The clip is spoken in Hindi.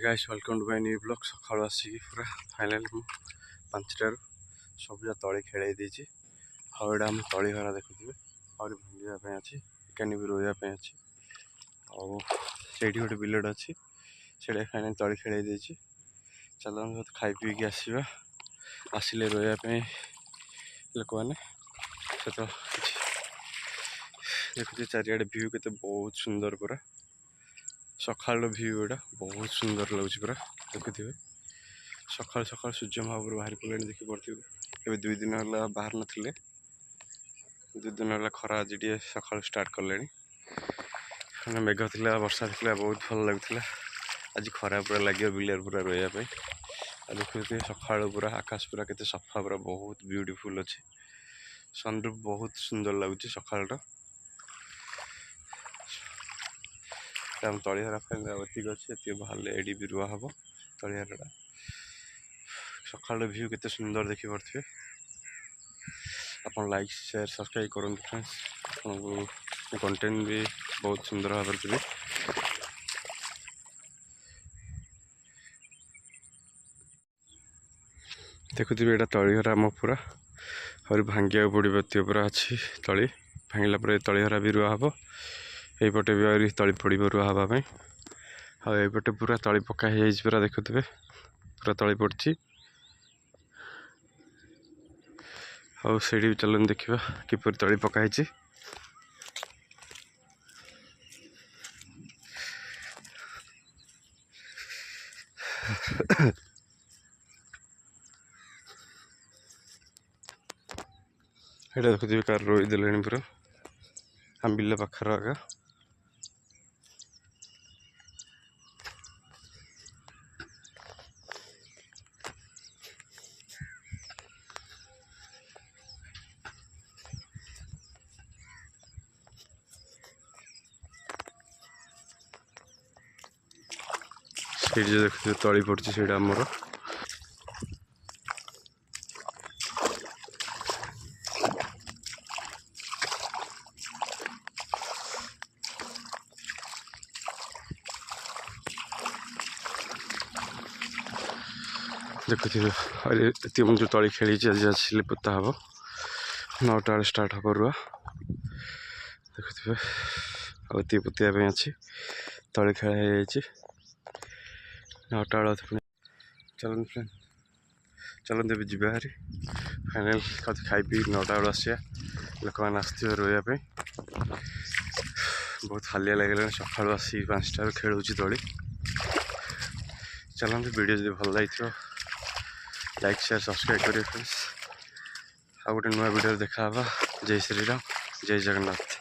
Guys welcome to my new blog. सकाळू आसिकी पूरा फाइनल 5टार सबजा तली खेल देती हाड़ा आम तली घरा देखुए और भांगापी अच्छी एकानी भी रोजापी अच्छी आठ गोटे बिलड अच्छी से फाइनल तली खेल देती चल खाई पीक आसवा आसिले रोजापी लोक मैंने तो देखुए चारिड़े भ्यू के बहुत सुंदर पूरा सका भ्यू एटा बहुत सुंदर लगे पूरा देखुए सका सका सूर्य महापुर बाहर पड़े देखिपे ए 2 दिन है बाहर नथिले 2 दिन है खरा आज सका स्टार्ट कले मेघ था वर्षा था बहुत भल लगुला आज खरा पूरा लगे बिलर पूरा रही देखिए सका पूरा आकाश पूरा केते सफा पूरा बहुत ब्यूटीफुल अच्छे सनरूफ बहुत सुंदर लगुच सका तलिहरा एतिक अच्छे भले एडी भी रुआ हम तलिहरा सका भ्यू केते सुंदर देखिपे आप लाइक शेयर सब्सक्राइब करूँ फ्रेंड्स आपको कंटेंट भी बहुत सुंदर भाव देवी देखुए यहाँ तलिहरा आम पूरा और भांगा पड़ो पूरा अच्छी तली भांगला तलिहरा भी रुआ हम यपटे भी आ तली पड़ो रुआ हाँपाई आईपटे पूरा तली पका पूरा देखुए पूरा तली पड़ी आठ भी चलन देखा किपर तली पकाई এটা देखुए कार रोई दे पूरा हम बिल पाखर आगा देखुए तली पड़ी से आमर देखुए जो तली खेली आज आसिले पोता हम 9टा बेले स्टार्ट हम रुआ देखुए आती पोतिया अच्छी तली खेल 9टा बेले चलन फ्रेंड चलते भी जी बाहरी फाइनाल खाई पी 9टा बेले आसा लोक मैंने आसवे रोयापी बहुत हालिया लगे सका आसी 5टार खेलूँ तली चलते वीडियो जो भल लगी लाइक शेयर सब्सक्राइब करें फ्रेंड्स आ गोटे नुआ वीडियो देखा जय श्रीराम जय जगन्नाथ।